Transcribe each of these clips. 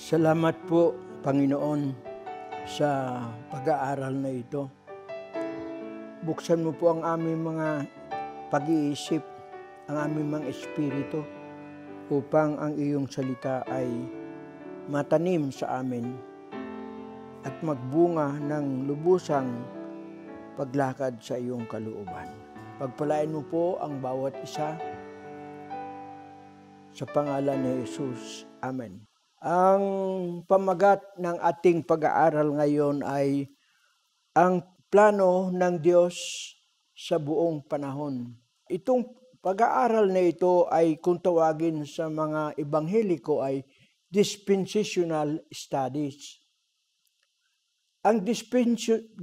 Salamat po, Panginoon, sa pag-aaral na ito. Buksan mo po ang aming mga pag-iisip, ang aming mga espiritu, upang ang iyong salita ay matanim sa amin at magbunga ng lubusang paglakad sa iyong kalooban. Pagpalain mo po ang bawat isa sa pangalan ni Jesus. Amen. Ang pamagat ng ating pag-aaral ngayon ay ang plano ng Diyos sa buong panahon. Itong pag-aaral na ito ay kung tawagin sa mga ebangheliko ay dispensational studies. Ang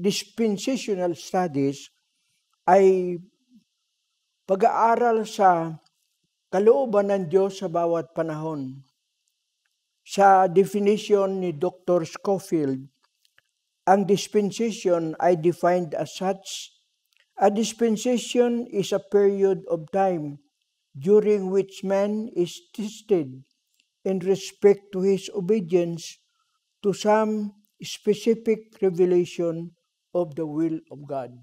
dispensational studies ay pag-aaral sa kalooban ng Diyos sa bawat panahon. Sa definition ni Dr. Scofield, ang dispensation ay defined as such: a dispensation is a period of time during which man is tested in respect to his obedience to some specific revelation of the will of God.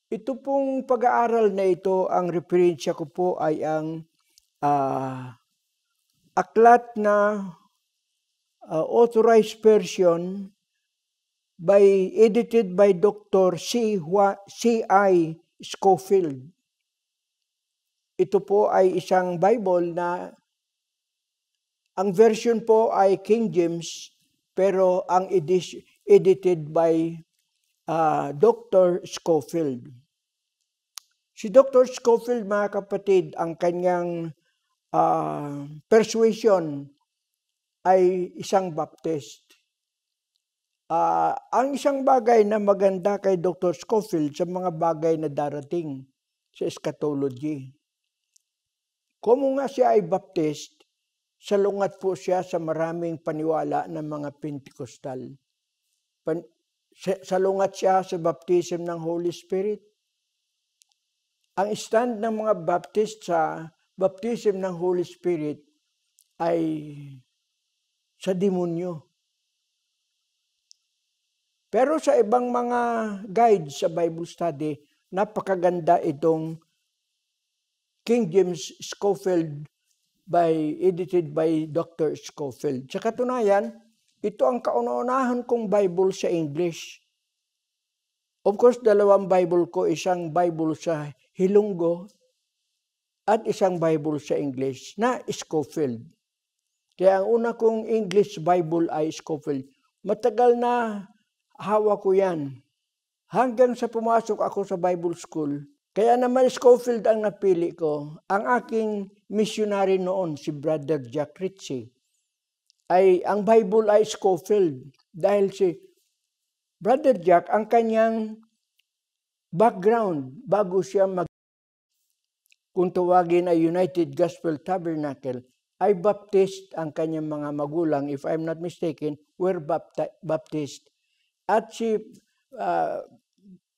Ito pong pag-aaral na ito, ang referensya ko po ay ang aklat na authorized version edited by Dr. C.I. Scofield. Ito po ay isang Bible na ang version po ay King James, pero ang edited by Dr. Scofield. Si Dr. Scofield, mga kapatid, ang kanyang persuasion ay isang Baptist. Ang isang bagay na maganda kay Dr. Scofield sa mga bagay na darating sa eschatology. Kung nga siya ay Baptist, salungat po siya sa maraming paniwala ng mga Pentecostal. Salungat siya sa baptism ng Holy Spirit. Ang stand ng mga Baptist sa baptism ng Holy Spirit ay sa demonyo. Pero sa ibang mga guides sa Bible study, napakaganda itong King James Scofield edited by Dr. Scofield. Sa katunayan, ito ang kauna-unahan kong Bible sa English. Of course, dalawang Bible ko, isang Bible sa Hilonggo at isang Bible sa English na Scofield. Kaya ang una kong English Bible ay Scofield. Matagal na hawak ko yan. Hanggang sa pumasok ako sa Bible school. Kaya naman Scofield ang napili ko. Ang aking missionary noon, si Brother Jack Ritchie, ang Bible ay Scofield. Dahil si Brother Jack, ang kanyang background, bago siya kung tawagin ay United Gospel Tabernacle, ay Baptist ang kanyang mga magulang, if I'm not mistaken, were Baptist. At si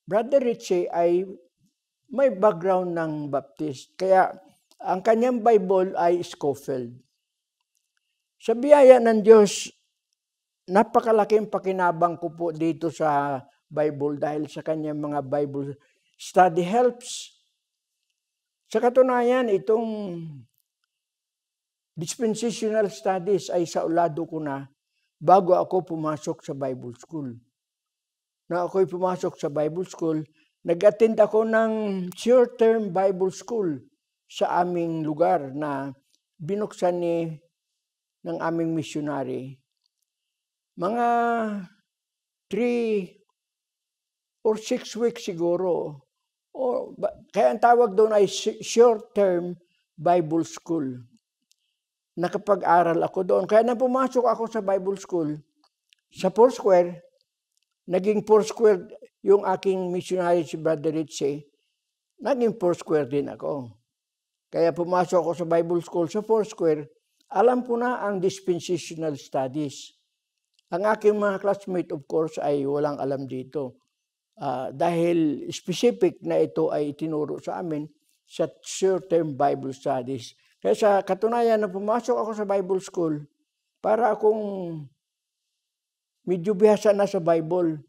Brother Ritchie ay may background ng Baptist. Kaya ang kanyang Bible ay Scofield. Sa biyaya ng Diyos, napakalaking pakinabang ko po dito sa Bible dahil sa kanyang mga Bible study helps. Sa katunayan, itong dispensational studies ay saulado ko na bago ako pumasok sa Bible school. Na ako'y pumasok sa Bible school, nag-attend ako ng short-term Bible school sa aming lugar na binuksan ng aming missionary. Mga 3 or 6 weeks siguro. Kaya ang tawag doon ay short-term Bible school. Nakapag-aral ako doon. Kaya nang pumasok ako sa Bible school, sa Foursquare, naging Foursquare yung aking missionary si Brother Ritchie, naging Foursquare din ako. Kaya pumasok ako sa Bible school sa Foursquare, alam ko na ang dispensational studies. Ang aking mga classmate, of course, ay walang alam dito. Dahil specific na ito ay itinuro sa amin sa short-term Bible studies. Kaya sa katunayan na pumasok ako sa Bible school, para akong medyo bihasa na sa Bible.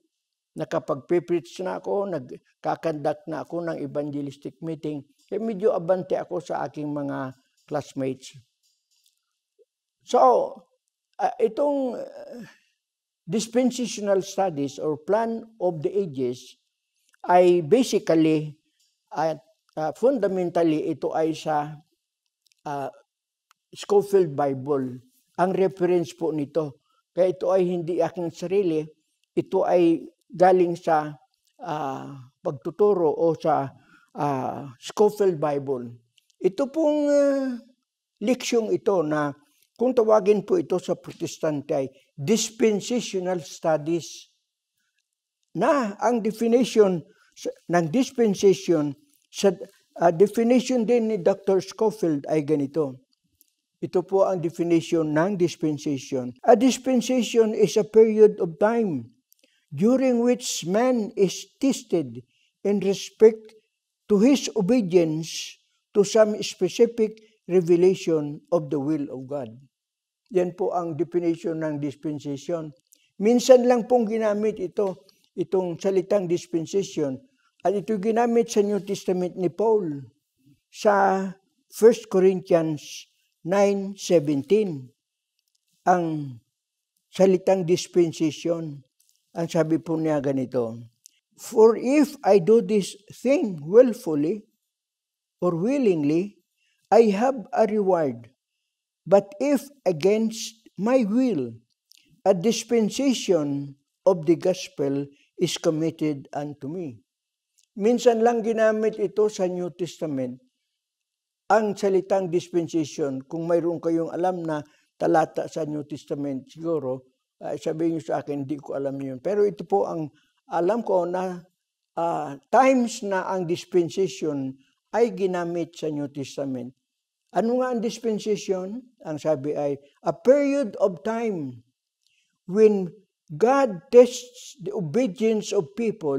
Nakapag-preach na ako, nagkakandak na ako ng evangelistic meeting. Kaya medyo abante ako sa aking mga classmates. So, itong dispensational studies or plan of the ages ay basically at fundamentally ito ay sa Scofield Bible. Ang reference po nito. Kaya ito ay hindi aking sarili. Ito ay galing sa pagtuturo o sa Scofield Bible. Ito pong leksyong ito na kung tawagin po ito sa Protestante ay dispensational studies na ang definition ng dispensation sa definition din ni Dr. Scofield ay ganito. Ito po ang definition ng dispensation. A dispensation is a period of time during which man is tested in respect to his obedience to some specific revelation of the will of God. Yan po ang definition ng dispensation. Minsan lang pong ginamit itong salitang dispensation, at ito ginamit sa New Testament ni Paul sa 1 Corinthians 9:17. Ang salitang dispensation, ang sabi po niya ganito, "For if I do this thing willfully or willingly, I have a reward. But if against my will, a dispensation of the gospel is committed unto me." Minsan lang ginamit ito sa New Testament, ang salitang dispensation. Kung mayroon kayong alam na talata sa New Testament, siguro, sabihin niyo sa akin, hindi ko alam yun. Pero ito po ang alam ko na times na ang dispensation ay ginamit sa New Testament. Ano nga ang dispensation? Ang sabi ay, a period of time when God tests the obedience of people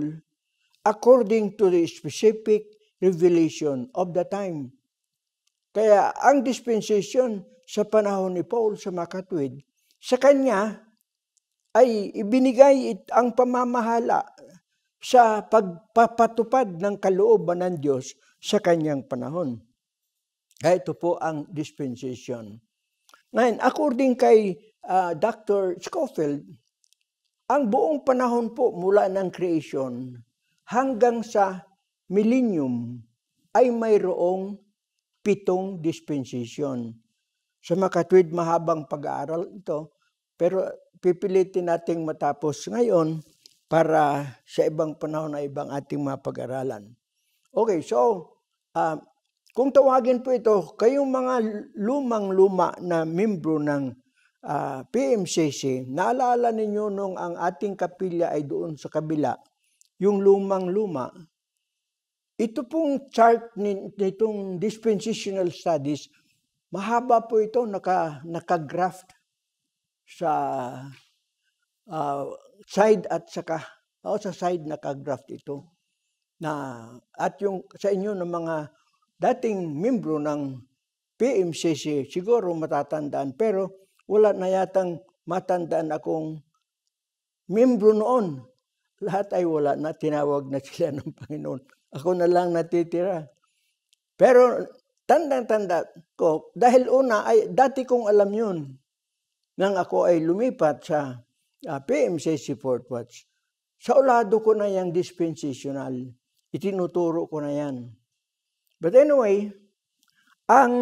according to the specific revelation of the time. Kaya ang dispensation sa panahon ni Paul sa makatwid, sa kanya ay ibinigay ang pamamahala sa pagpapatupad ng kalooban ng Diyos sa kanyang panahon. Kaya ito po ang dispensation. Ngayon, according kay Dr. Scofield, ang buong panahon po mula ng creation hanggang sa millennium ay mayroong 7 dispensation. Sa makatwid, mahabang pag-aaral ito, pero pipilitin nating matapos ngayon para sa ibang panahon na ibang ating mga pag-aralan. Okay, so kung tawagin po ito, kayong mga lumang-luma na membro ng PMCC, naalala ninyo nung ang ating kapilya ay doon sa kabila, yung lumang-luma, ito pong chart nitong dispensational studies, mahaba po ito, naka-graft sa side at saka, sa side naka-graft ito. At yung sa inyo ng mga dating membro ng PMCC, siguro matatandaan, pero wala na yatang matandaan akong membro noon. Lahat ay wala na, tinawag na sila ng Panginoon. Ako na lang natitira. Pero tandang-tanda ko, dahil una, ay dati kong alam yun, nang ako ay lumipat sa PMCC Fort Watts. Sa ulado ko na yung dispensational. Itinuturo ko na yan. But anyway, ang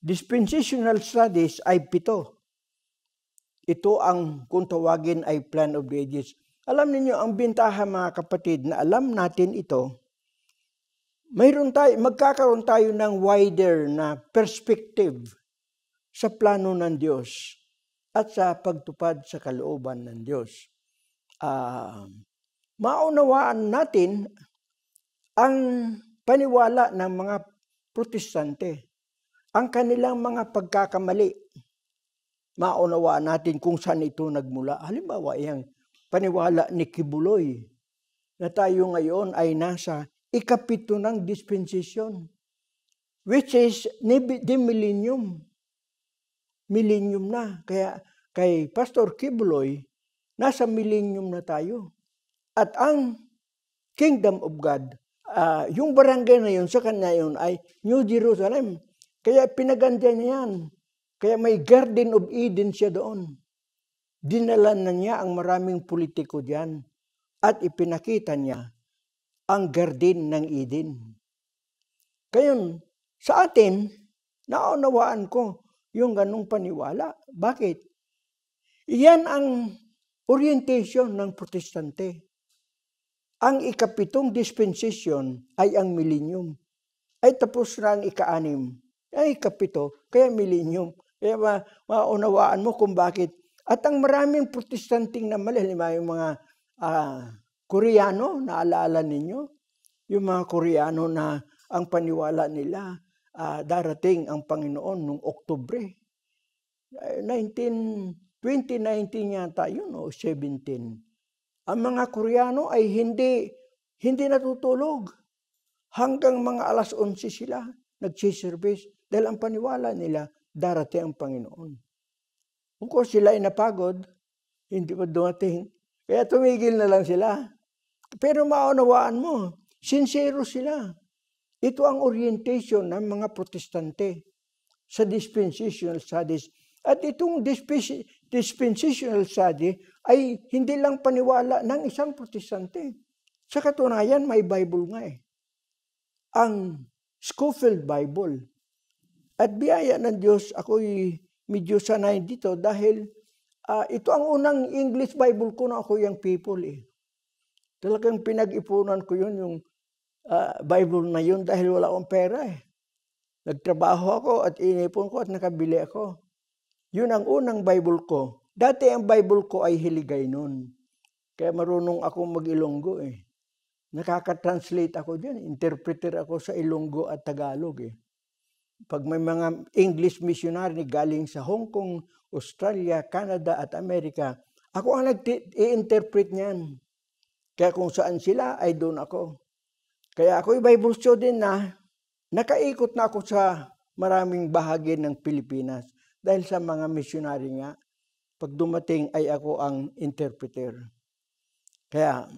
dispensational studies ay 7. Ito ang, kung tawagin, ay plan of the ages. Alam niyo ang bintahan, mga kapatid, na alam natin ito, magkakaroon tayo ng wider na perspective sa plano ng Diyos at sa pagtupad sa kalooban ng Diyos. Maunawaan natin ang paniwala ng mga Protestante, ang kanilang mga pagkakamali. Maunawaan natin kung saan ito nagmula. Halimbawa, yung paniwala ni Kibuloy na tayo ngayon ay nasa ika-7 ng dispensation, which is the millennium. millennium na. Kaya kay Pastor Kibuloy, nasa millennium na tayo. At ang Kingdom of God, yung barangay na yun, sa kanya yun ay New Jerusalem. Kaya pinaganda niya yan. Kaya may Garden of Eden siya doon. Dinala na niya ang maraming politiko diyan at ipinakita niya ang Garden ng Eden. Kaya sa atin, naunawaan ko yung ganung paniwala. Bakit? Iyan ang orientation ng Protestante. Ang ikapitong dispensation ay ang millennium. Ay tapos na ang ika-6. Ay ikapito, kaya millennium. Kaya maunawaan mo kung bakit. At ang maraming protestanting na mali, yung mga Koreano, naalala ninyo? Yung mga Koreano na ang paniwala nila, darating ang Panginoon noong Oktubre. 2019 yata yun, o 17. Ang mga Koreano ay hindi natutulog. Hanggang mga alas 11 sila nagsiservice dahil ang paniwala nila, darating ang Panginoon. Kung sila ay napagod, hindi pa dumating. Kaya tumigil na lang sila. Pero maunawaan mo, sincero sila. Ito ang orientation ng mga Protestante sa dispensational studies. At itong dispensational study ay hindi lang paniwala ng isang Protestante. Sa katunayan, may Bible nga eh. Ang Scofield Bible. At biyaya ng Diyos, ako'y medyo sanay dito dahil ito ang unang English Bible ko na ako yung people eh. Talagang pinag-ipunan ko yun, yung Bible na yun dahil wala akong pera eh. Nagtrabaho ako at inipon ko at nakabili ako. Yun ang unang Bible ko. Dati ang Bible ko ay Hiligay nun. Kaya marunong ako mag-Ilonggo eh. Nakaka-translate ako dyan. Interpreter ako sa Ilonggo at Tagalog eh. Pag may mga English missionary galing sa Hong Kong, Australia, Canada at Amerika, ako ang nag-i-interpret niyan. Kaya kung saan sila, ay doon ako. Kaya ako'y Bible student na nakaikot na ako sa maraming bahagi ng Pilipinas. Dahil sa mga missionary nga, pag dumating ay ako ang interpreter. Kaya,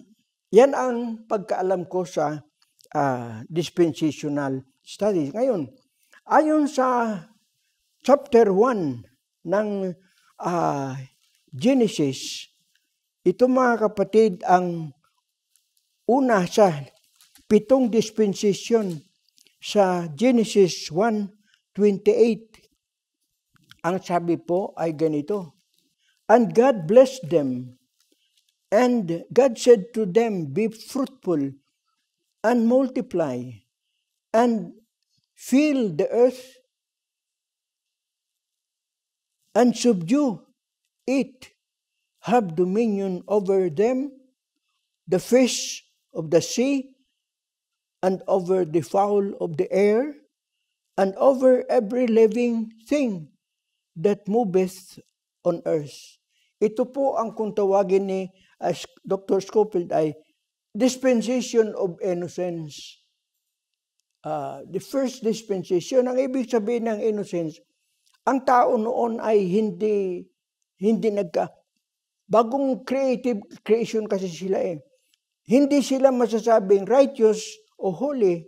yan ang pagkaalam ko sa dispensational studies. Ngayon, ayon sa chapter 1 ng Genesis, ito mga kapatid ang una sa 7 dispensation sa Genesis 1:28. Ang sabi po ay ganito, "And God blessed them, and God said to them, Be fruitful and multiply, and fill the earth, and subdue it, have dominion over them, the fish of the sea, and over the fowl of the air, and over every living thing that moveth on earth." Ito po ang kung tawagin ni Dr. Scofield ay dispensation of innocence. The first dispensation, ang ibig sabihin ng innocence, ang tao noon ay hindi bagong creation kasi sila eh. Hindi sila masasabing righteous o holy.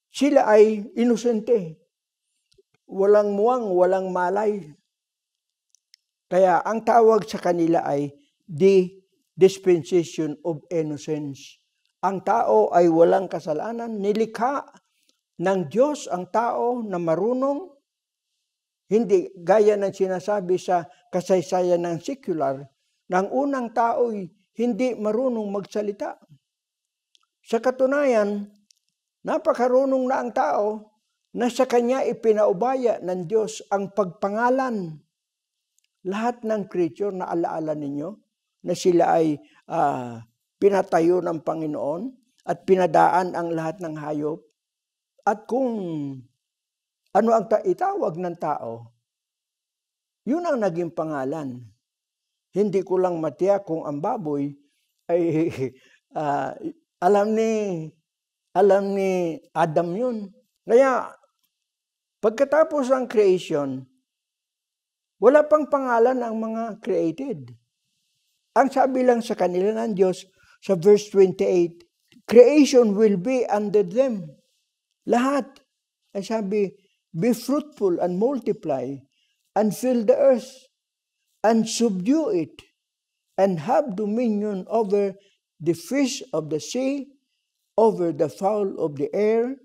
Sila ay inosente. Walang muwang, walang malay. Kaya ang tawag sa kanila ay the dispensation of innocence. Ang tao ay walang kasalanan, nilikha ng Diyos ang tao na marunong, hindi gaya ng sinasabi sa kasaysayan ng secular, na ang unang tao ay hindi marunong magsalita. Sa katunayan, napakarunong na ang tao na sa kanya ipinaubaya ng Diyos ang pagpangalan. Lahat ng creature na alaala ninyo na sila ay pinatayo ng Panginoon at pinadaan ang lahat ng hayop. At kung ano ang itawag ng tao, yun ang naging pangalan. Hindi ko lang matiyak kung ang baboy ay alam ni Adam yun. Kaya pagkatapos ng creation, Wala pang pangalan ang mga created. Ang sabi lang sa kanila ng Diyos sa verse 28, creation will be under them. Lahat. Ang sabi, be fruitful and multiply and fill the earth and subdue it and have dominion over the fish of the sea, over the fowl of the air,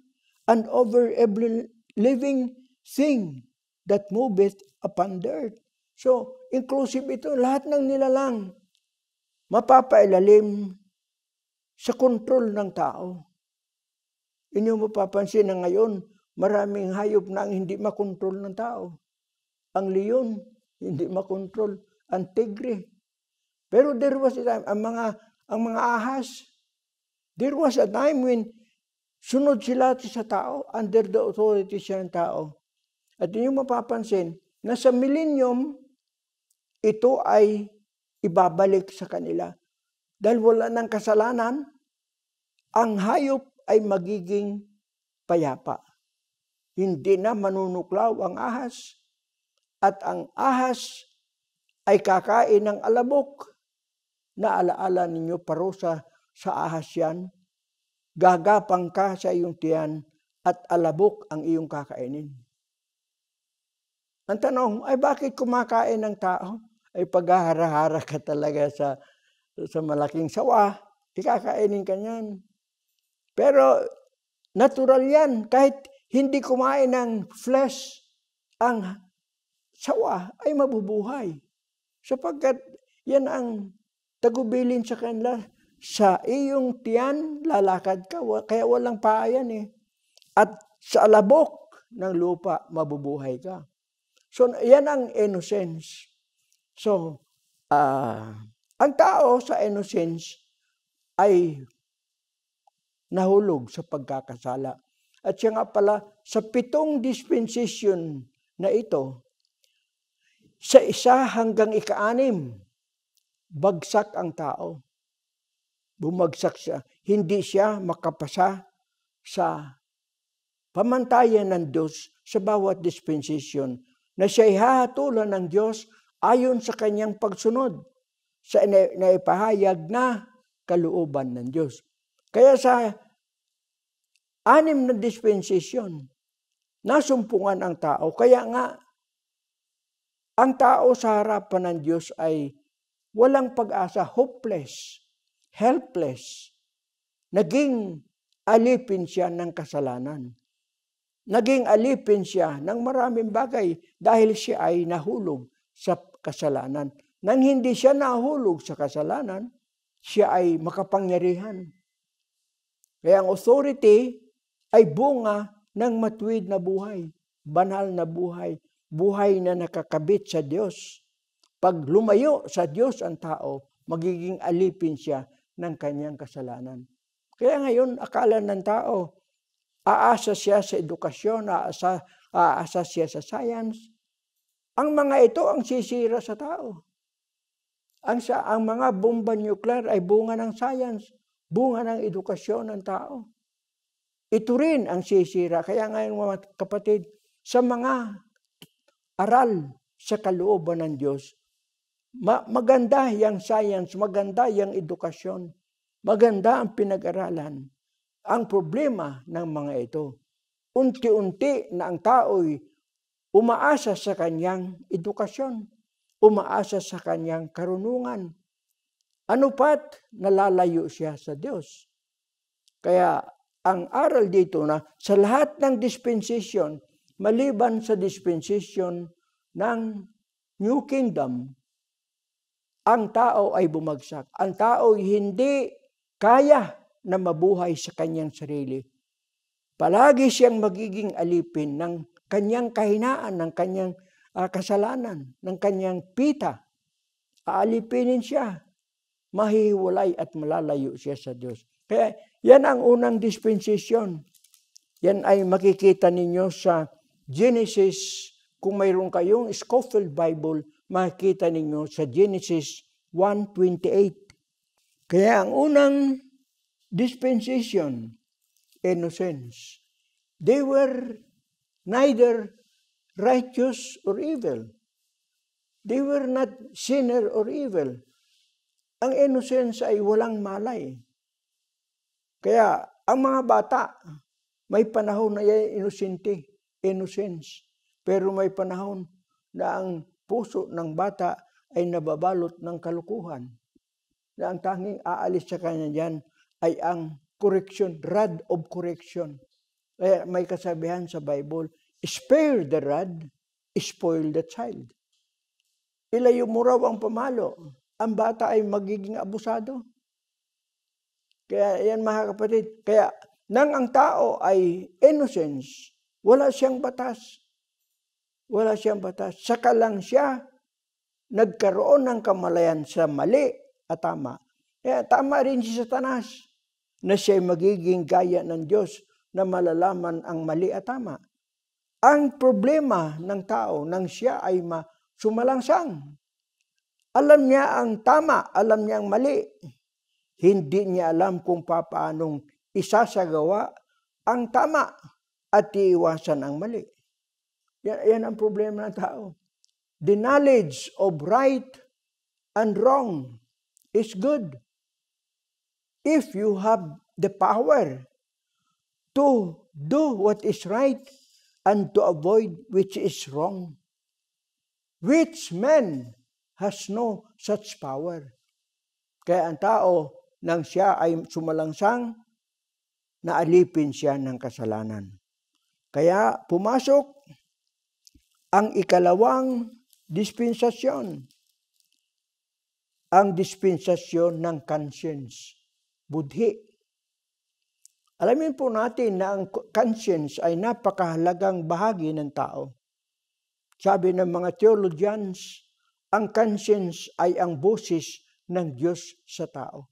and over every living thing that moveth upon the earth. So, inclusive ito. Lahat ng nilalang mapapailalim sa kontrol ng tao. Inyong mapapansin na ngayon, maraming hayop na ang hindi makontrol ng tao. Ang leon, hindi makontrol. Ang tigre. Pero there was a time, ang mga ahas, there was a time when sunod sila sa tao, under the authority siya ng tao. At inyong mapapansin, na sa millennium, ito ay ibabalik sa kanila. Dahil wala ng kasalanan, ang hayop ay magiging payapa. Hindi na manunuklaw ang ahas. At ang ahas ay kakain ng alabok. Naalaala ninyo, parusa sa ahas yan. Gagapang ka sa iyong tiyan at alabok ang iyong kakainin. Ang tanong, ay bakit kumakain ng tao? Ay paghahara-hara ka talaga sa malaking sawa, ikakainin ka niyan. Pero natural yan, kahit hindi kumain ng flesh, ang sawa ay mabubuhay. Sapagkat yan ang tagubilin sa kanila. Sa iyong tiyan, lalakad ka, kaya walang paa yan eh. At sa alabok ng lupa, mabubuhay ka. So, yan ang innocence. So, ang tao sa innocence ay nahulog sa pagkakasala. At siya nga pala, sa 7 dispensation na ito, sa 1 hanggang 6, bagsak ang tao. Bumagsak siya. Hindi siya makapasa sa pamantayan ng Diyos sa bawat dispensation na siya'y hahatulan ng Diyos ayon sa kanyang pagsunod sa naipahayag na kalooban ng Diyos. Kaya sa 6 na dispensation, nasumpungan ang tao. Kaya nga, ang tao sa harapan ng Diyos ay walang pag-asa, hopeless, helpless. Naging alipin siya ng kasalanan. Naging alipin siya ng maraming bagay dahil siya ay nahulog sa kasalanan. Nang hindi siya nahulog sa kasalanan, siya ay makapangyarihan. Kaya ang authority ay bunga ng matuwid na buhay, banal na buhay, buhay na nakakabit sa Diyos. Pag lumayo sa Diyos ang tao, magiging alipin siya ng kanyang kasalanan. Kaya ngayon, akala ng tao, aasa siya sa edukasyon, aasa siya sa science. Ang mga ito ang sisira sa tao. Ang mga bomba nuclear ay bunga ng science, bunga ng edukasyon ng tao. Ito rin ang sisira. Kaya ngayon mga kapatid, sa mga aral sa kalooban ng Diyos, maganda yung science, maganda yung edukasyon, maganda ang pinag-aralan. Ang problema ng mga ito, unti-unti na ang tao'y umaasa sa kanyang edukasyon, umaasa sa kanyang karunungan. Ano pat, nalalayo siya sa Diyos. Kaya ang aral dito na sa lahat ng dispensation, maliban sa dispensation ng New Kingdom, ang tao ay bumagsak. Ang tao ay hindi kaya na mabuhay sa kanyang sarili. Palagi siyang magiging alipin ng kanyang kahinaan, ng kanyang kasalanan, ng kanyang pita. Aalipinin siya. Mahihiwalay at malalayo siya sa Diyos. Kaya yan ang unang dispensation. Yan ay makikita ninyo sa Genesis. Kung mayroon kayong Scofield Bible, makikita ninyo sa Genesis 1:28. Kaya ang unang dispensation, innocence. They were neither righteous or evil. They were not sinner or evil. Ang innocence ay walang malay. Kaya ang mga bata, may panahon na yan innocence. Pero may panahon na ang puso ng bata ay nababalot ng kalukuhan. Na ang tanging aalis sa kanya dyan ay ang correction, rod of correction. Kaya may kasabihan sa Bible, spare the rod, spoil the child. Ilayo mo raw ang pamalo. Ang bata ay magiging abusado. Kaya yan mga kapatid, kaya nang ang tao ay innocence, wala siyang batas. Wala siyang batas. Saka lang siya nagkaroon ng kamalayan sa mali at tama. Kaya tama rin si Satanas na siya'y magiging gaya ng Diyos na malalaman ang mali at tama. Ang problema ng tao nang siya ay sumalangsang. Alam niya ang tama, alam niya ang mali. Hindi niya alam kung paanong isasagawa ang tama at iiwasan ang mali. Yan ang problema ng tao. The knowledge of right and wrong is good. If you have the power to do what is right and to avoid which is wrong. Which man has no such power? Kaya ang tao, nang siya ay sumalangsang, naalipin siya ng kasalanan. Kaya pumasok ang ikalawang dispensasyon. Ang dispensasyon ng conscience, budhi. Alamin po natin na ang conscience ay napakahalagang bahagi ng tao. Sabi ng mga theologians, ang conscience ay ang boses ng Diyos sa tao.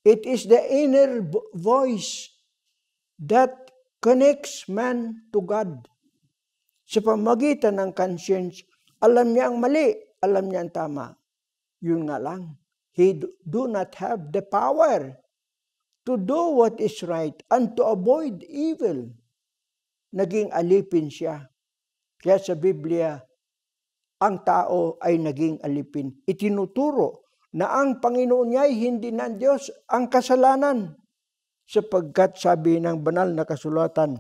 It is the inner voice that connects man to God. Sa pamagitan ng conscience, alam niya ang mali, alam niya ang tama. Yun nga lang, he do not have the power to do what is right and to avoid evil. Naging alipin siya. Kaya sa Biblia, ang tao ay naging alipin. Itinuturo na ang Panginoon niya ay hindi ng Diyos ang kasalanan. Sapagkat sabi ng banal na kasulatan,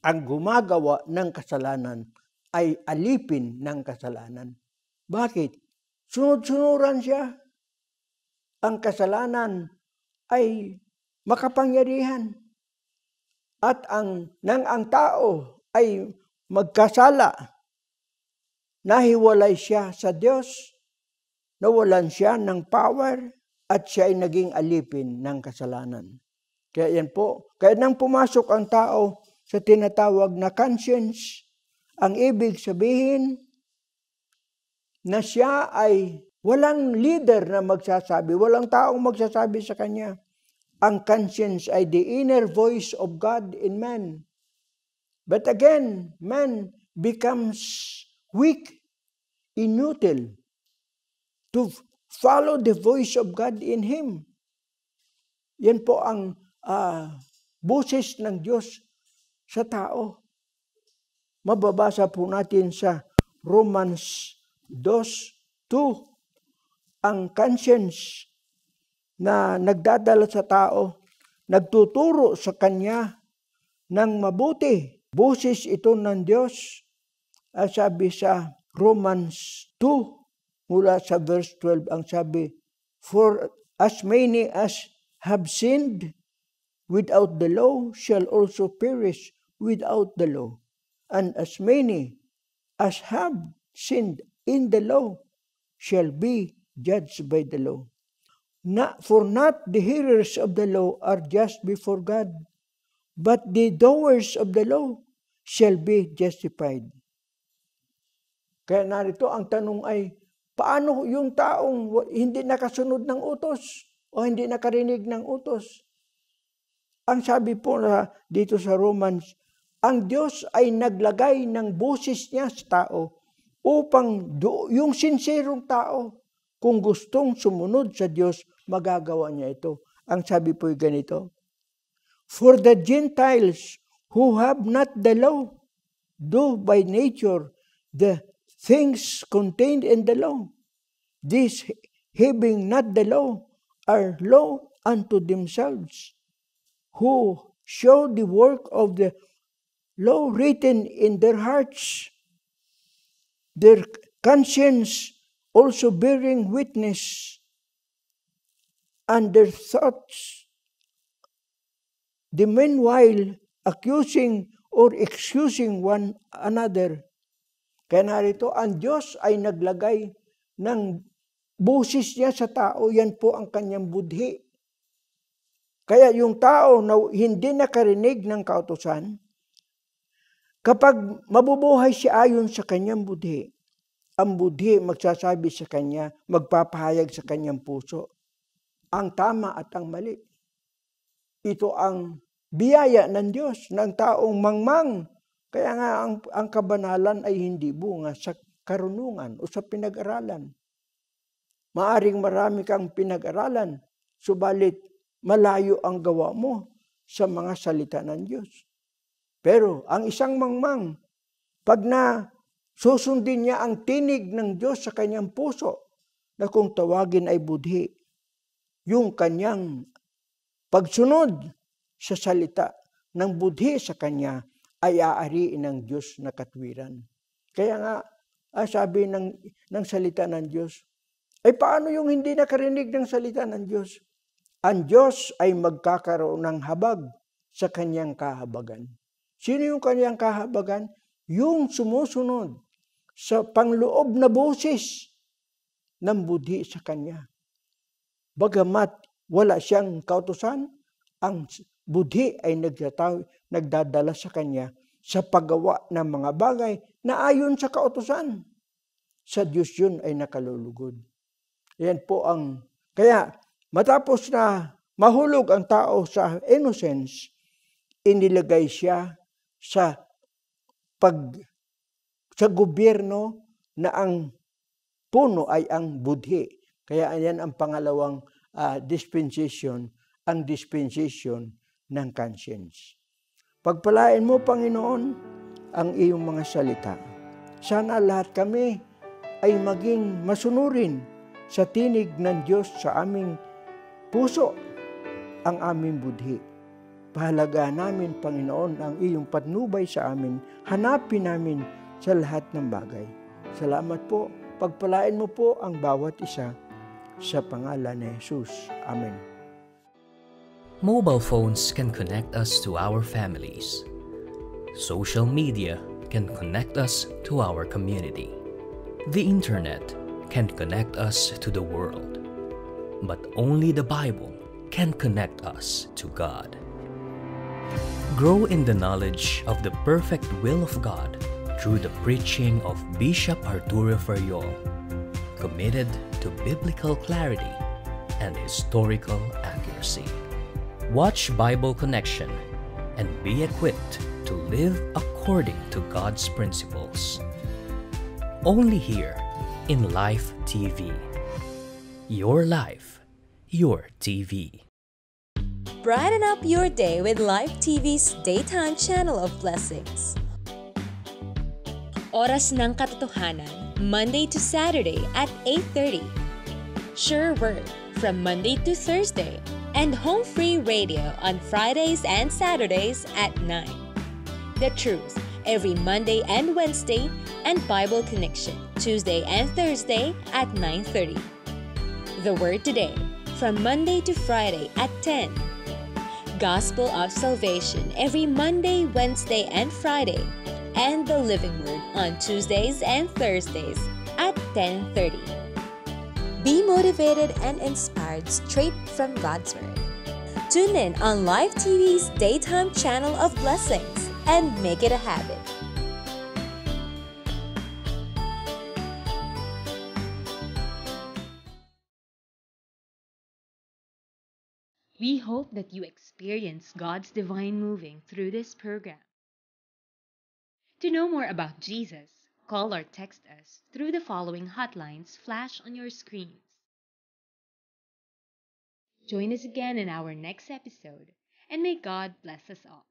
ang gumagawa ng kasalanan ay alipin ng kasalanan. Bakit? Sunod-sunuran siya. Ang kasalanan ay makapangyarihan. At nang ang tao ay magkasala, nahiwalay siya sa Diyos, nawalan siya ng power, at siya ay naging alipin ng kasalanan. Kaya yan po, kaya nang pumasok ang tao sa tinatawag na conscience, ang ibig sabihin na siya ay walang leader na magsasabi, walang taong magsasabi sa kanya. Ang conscience ay the inner voice of God in man. But again, man becomes weak, inutile to follow the voice of God in him. Yan po ang boses ng Diyos sa tao. Mababasa po natin sa Romans 2:2. Ang conscience na nagdadala sa tao, nagtuturo sa kanya ng mabuti. Boses ito ng Diyos. Sabi sa Romans 2, mula sa verse 12, ang sabi, for as many as have sinned without the law shall also perish without the law. And as many as have sinned in the law shall be judged by the law. For not the hearers of the law are just before God, but the doers of the law shall be justified. Kaya narito ang tanong ay, paano yung taong hindi nakasunod ng utos o hindi nakarinig ng utos? Ang sabi po dito sa Romans, ang Diyos ay naglagay ng boses niya sa tao upang yung sinserong tao, kung gustong sumunod sa Diyos, magagawa niya ito. Ang sabi po ganito, for the Gentiles who have not the law, do by nature the things contained in the law. These, having not the law, are law unto themselves, who show the work of the law written in their hearts, their conscience also bearing witness, and their thoughts, the meanwhile accusing or excusing one another. Kaya narito, ang Diyos ay naglagay ng busis niya sa tao, yan po ang kanyang budhi. Kaya yung tao na hindi nakarinig ng kautusan, kapag mabubuhay siya ayon sa kanyang budhi, ang budhi magsasabi sa kanya, magpapahayag sa kanyang puso, ang tama at ang mali. Ito ang biyaya ng Diyos, ng taong mangmang. Kaya nga ang kabanalan ay hindi bunga sa karunungan o sa pinag-aralan. Maaring marami kang pinag-aralan, subalit malayo ang gawa mo sa mga salita ng Diyos. Pero ang isang mangmang, pag na susundin niya ang tinig ng Diyos sa kanyang puso, na kung tawagin ay budhi, yung kanyang pagsunod sa salita ng budhi sa kanya ay aariin ng Diyos na katwiran. Kaya nga, sabi ng salita ng Diyos, ay paano yung hindi nakarinig ng salita ng Diyos? Ang Diyos ay magkakaroon ng habag sa kanyang kahabagan. Sino yung kanyang kahabagan? Yung sumusunod sa pangloob na boses ng budhi sa kanya. Bagamat wala siyang kautusan, ang budhi ay nagdadala sa kanya sa paggawa ng mga bagay na ayon sa kautusan. Sa Diyos yun ay nakalulugod. Yan po kaya matapos na mahulog ang tao sa innocence, inilagay siya sa gobyerno na ang puno ay ang budhi. Kaya yan ang pangalawang dispensation, ang dispensation ng conscience. Pagpalain mo, Panginoon, ang iyong mga salita. Sana lahat kami ay maging masunurin sa tinig ng Diyos sa aming puso, ang aming budhi. Pahalagahan namin, Panginoon, ang iyong patnubay sa amin. Hanapin namin sa lahat ng bagay. Salamat po. Pagpalain mo po ang bawat isa sa pangalan ni Jesus. Amen. Mobile phones can connect us to our families. Social media can connect us to our community. The internet can connect us to the world. But only the Bible can connect us to God. Grow in the knowledge of the perfect will of God through the preaching of Bishop Arturo Ferriol, committed to biblical clarity and historical accuracy. Watch Bible Connection and be equipped to live according to God's principles. Only here in Life TV. Your life, your TV. Brighten up your day with Life TV's Daytime Channel of Blessings. Oras ng Katotohanan, Monday to Saturday at 8:30. Sure Word from Monday to Thursday, and Home Free Radio on Fridays and Saturdays at 9. The Truth every Monday and Wednesday, and Bible Connection Tuesday and Thursday at 9:30. The Word Today from Monday to Friday at 10. Gospel of Salvation every Monday, Wednesday, and Friday, and the Living Word on Tuesdays and Thursdays at 10:30. Be motivated and inspired straight from God's Word. Tune in on Live TV's Daytime Channel of Blessings and make it a habit. We hope that you experience God's divine moving through this program. To know more about Jesus, call or text us through the following hotlines flash on your screens. Join us again in our next episode, and may God bless us all.